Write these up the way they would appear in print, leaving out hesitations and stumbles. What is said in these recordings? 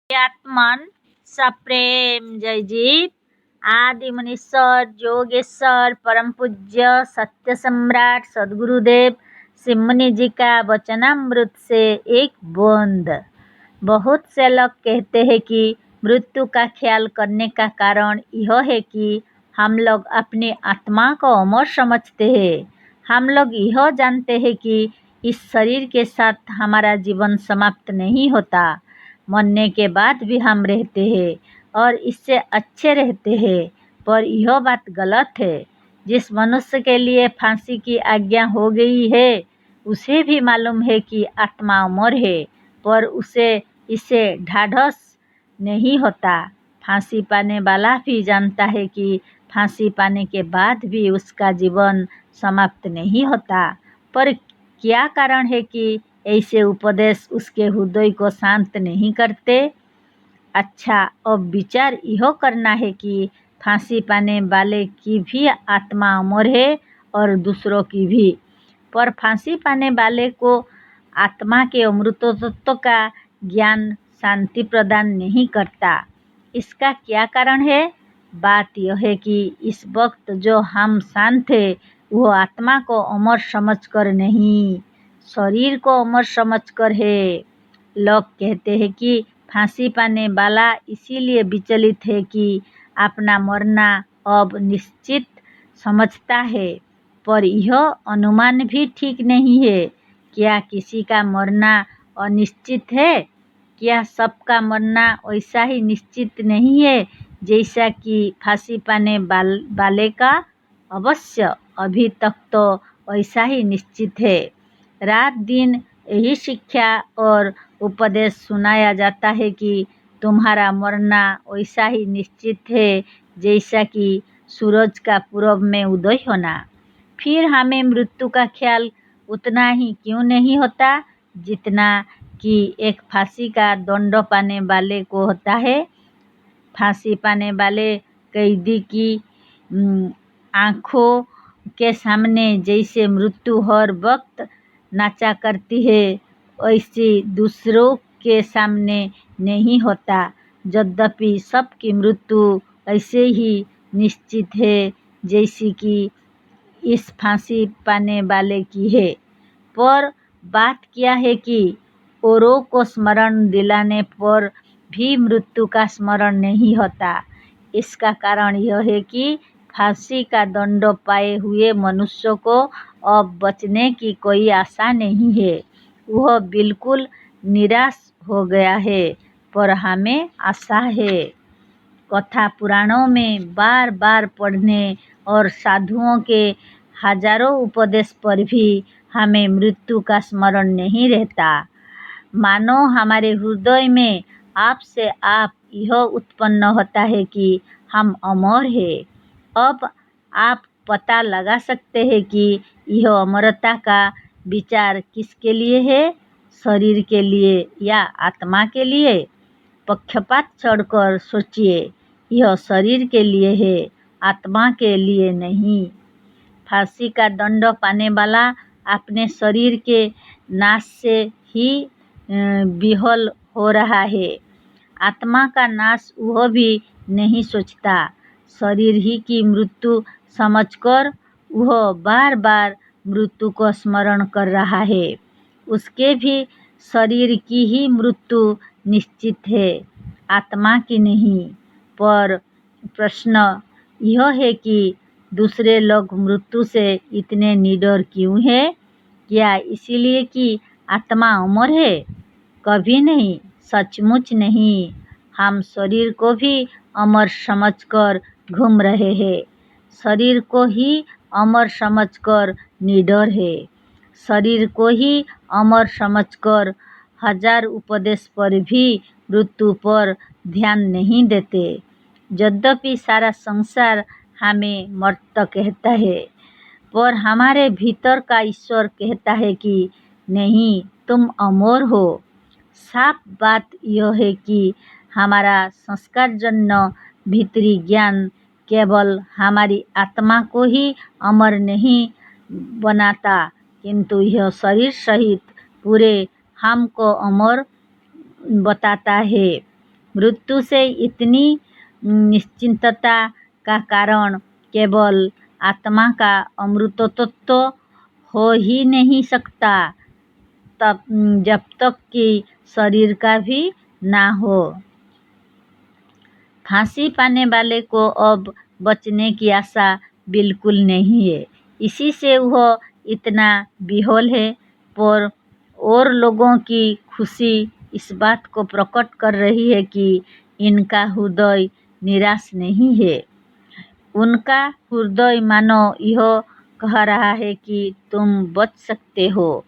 आत्मन सप्रेम जय जीव आदि मुनीश्वर योगेश्वर परम पूज्य सत्य सम्राट सदगुरुदेव सिमनी जी का वचनामृत से एक बूंद। बहुत से लोग कहते हैं कि मृत्यु का ख्याल करने का कारण यह है कि हम लोग अपनी आत्मा को अमर समझते हैं। हम लोग यह जानते हैं कि इस शरीर के साथ हमारा जीवन समाप्त नहीं होता, मरने के बाद भी हम रहते हैं और इससे अच्छे रहते हैं। पर यह बात गलत है। जिस मनुष्य के लिए फांसी की आज्ञा हो गई है उसे भी मालूम है कि आत्मा अमर है, पर उसे इससे ढाढ़स नहीं होता। फांसी पाने वाला भी जानता है कि फांसी पाने के बाद भी उसका जीवन समाप्त नहीं होता, पर क्या कारण है कि ऐसे उपदेश उसके हृदय को शांत नहीं करते। अच्छा, अब विचार यह करना है कि फांसी पाने वाले की भी आत्मा अमर है और दूसरों की भी, पर फांसी पाने वाले को आत्मा के अमृतत्व का ज्ञान शांति प्रदान नहीं करता। इसका क्या कारण है? बात यह है कि इस वक्त जो हम शांत है वो आत्मा को अमर समझकर नहीं, शरीर को अमर समझकर है। लोग कहते हैं कि फांसी पाने वाला इसीलिए विचलित है कि अपना मरना अब निश्चित समझता है, पर यह अनुमान भी ठीक नहीं है। क्या किसी का मरना अनिश्चित है? क्या सबका मरना वैसा ही निश्चित नहीं है जैसा कि फांसी पाने वाले का? अवश्य, अभी तक तो वैसा ही निश्चित है। रात दिन यही शिक्षा और उपदेश सुनाया जाता है कि तुम्हारा मरना वैसा ही निश्चित है जैसा कि सूरज का पूरब में उदय होना। फिर हमें मृत्यु का ख्याल उतना ही क्यों नहीं होता जितना कि एक फांसी का दंड पाने वाले को होता है। फांसी पाने वाले कैदी की आँखों के सामने जैसे मृत्यु हर वक्त नाचा करती है, वैसे दूसरों के सामने नहीं होता। यद्यपि सबकी मृत्यु ऐसे ही निश्चित है जैसी कि इस फांसी पाने वाले की है, पर बात क्या है कि औरों को स्मरण दिलाने पर भी मृत्यु का स्मरण नहीं होता। इसका कारण यह है कि फांसी का दंड पाए हुए मनुष्य को अब बचने की कोई आशा नहीं है। वह बिल्कुल निराश हो गया है, पर हमें आशा है। कथा पुराणों में बार बार पढ़ने और साधुओं के हजारों उपदेश पर भी हमें मृत्यु का स्मरण नहीं रहता। मानो हमारे हृदय में आप से आप यह उत्पन्न होता है कि हम अमर है। अब आप पता लगा सकते हैं कि यह अमरता का विचार किसके लिए है, शरीर के लिए या आत्मा के लिए? पक्षपात छोड़कर सोचिए, यह शरीर के लिए है, आत्मा के लिए नहीं। फांसी का दंड पाने वाला अपने शरीर के नाश से ही विह्वल हो रहा है। आत्मा का नाश वह भी नहीं सोचता। शरीर ही की मृत्यु समझकर वह बार बार मृत्यु को स्मरण कर रहा है। उसके भी शरीर की ही मृत्यु निश्चित है, आत्मा की नहीं। पर प्रश्न यह है कि दूसरे लोग मृत्यु से इतने निडर क्यों है? क्या इसीलिए कि आत्मा अमर है? कभी नहीं, सचमुच नहीं। हम शरीर को भी अमर समझकर घूम रहे हैं, शरीर को ही अमर समझकर निडर है, शरीर को ही अमर समझकर हजार उपदेश पर भी मृत्यु पर ध्यान नहीं देते। यद्यपि सारा संसार हमें मर्त कहता है, पर हमारे भीतर का ईश्वर कहता है कि नहीं, तुम अमर हो। साफ बात यह है कि हमारा संस्कारजन्य भीतरी ज्ञान केवल हमारी आत्मा को ही अमर नहीं बनाता, किंतु यह शरीर सहित पूरे हमको अमर बताता है। मृत्यु से इतनी निश्चिंतता का कारण केवल आत्मा का अमृतत्व हो ही नहीं सकता तब जब तक कि शरीर का भी ना हो। फांसी पाने वाले को अब बचने की आशा बिल्कुल नहीं है, इसी से वह इतना विह्वल है। पर और लोगों की खुशी इस बात को प्रकट कर रही है कि इनका हृदय निराश नहीं है। उनका हृदय मानो यह कह रहा है कि तुम बच सकते हो,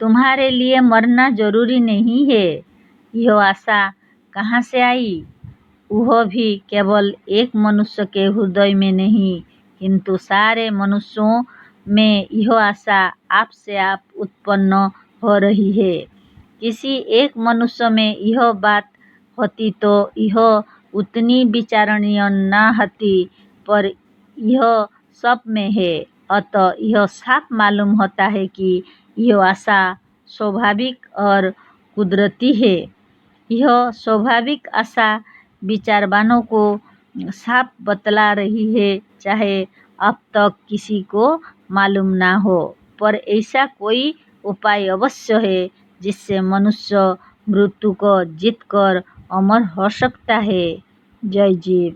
तुम्हारे लिए मरना जरूरी नहीं है। यह आशा कहाँ से आई? वह भी केवल एक मनुष्य के हृदय में नहीं, किंतु सारे मनुष्यों में यह आशा आप से आप उत्पन्न हो रही है। किसी एक मनुष्य में यह बात होती तो यह उतनी विचारणीय न होती, पर यह सब में है। अतः यह साफ मालूम होता है कि यह आशा स्वाभाविक और कुदरती है। यह स्वाभाविक आशा विचारवानों को साफ बतला रही है, चाहे अब तक किसी को मालूम ना हो। पर ऐसा कोई उपाय अवश्य है जिससे मनुष्य मृत्यु को जीतकर अमर हो सकता है। जय जीव।